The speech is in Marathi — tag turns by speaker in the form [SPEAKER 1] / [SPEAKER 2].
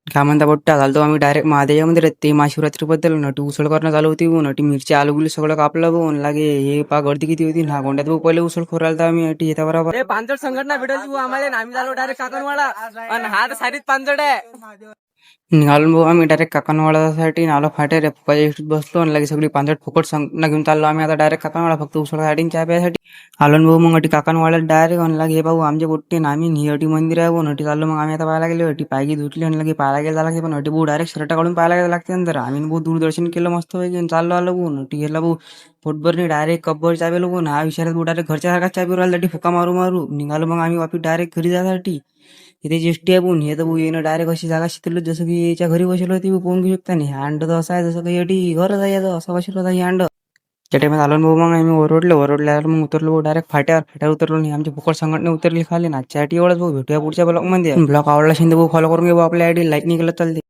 [SPEAKER 1] काय म्हणता पोट्ट्या घालतो आम्ही डायरेक्ट महादेव मंदिरात ते महाशिवरात्रीबद्दल नटी उसळ करणं चालू होती नटी मिरची आलू बिलू सगळं कापलं बघून लागे हे पा गर्दी किती होती ना गोंड्यात बघ पहिले उसळ खोरायला तर आम्ही अटी येता बरोबर
[SPEAKER 2] पांचट संघटना भेटली आम्हाला आम्ही झालो डायरेक्ट काकणवाडा आणि हा तर सारीच पांचट आहे.
[SPEAKER 1] निघालो भाऊ आम्ही डायरेक्ट काकणवाडासाठी नालो फाटे रे फुकाच्या इष्टीत बसलो आणि लगे सगळी पांचट फुकट संघटना घेऊन चाललो आम्ही आता डायरेक्ट काकणवाडा फक्त उसळसाठी चहा प्यायसाठी आलो न भाऊ मग अटी काकणवाड्यात डायरेक्ट आणि लागे भाऊ आमचे पोट्टे ना आम्ही ही अटी मंदिर आहे नटी चाललो मग आम्ही आता पाहायला गेलो अटी पायगी धुतली आणि लगे पाहायला गेला लागते पण अटी भाऊ डायरेक्ट शर्ट काढून पाहायला गेला लागते नंतर आम्ही भाऊ दूरदर्शन केलं मस्त पैकी चाललो आलो भाऊ नटी गेला भाऊ पोटभरनी डायरेक्ट कपभर चहा पेलो भाऊ हा विचारात भाऊ डायरेक्ट घरच्या सारखा चहा पिऊ राहिला फुका मारू मारू निघालो मग आम्ही वापस डायरेक्ट घरी जाण्यासाठी इथे जेष्टी आहे पण हे तर भाऊ येणं डायरेक्ट अशी जागा शिकलो जसं की याच्या घरी बसलो होती पोहून घेऊ शकता नाही अंड तर असं आहे जसं काही अटी घरच आहे याचं असं बसलो होता हे अंड त्या टाइमात आलो भाऊ मग आम्ही ओरडल्यावर मग उतरलो डायरेक्ट फाट्यावर उतरलो नाही आमची फुकट संघटना उतरली खाली ना चॅटी एवढंच भाऊ भेटूया पुढच्या ब्लॉग मध्ये ब्लॉग आवडला शिंदे भाऊ फॉलो करून घेऊ आपल्या आयडी लाईक नाही केलं चालते.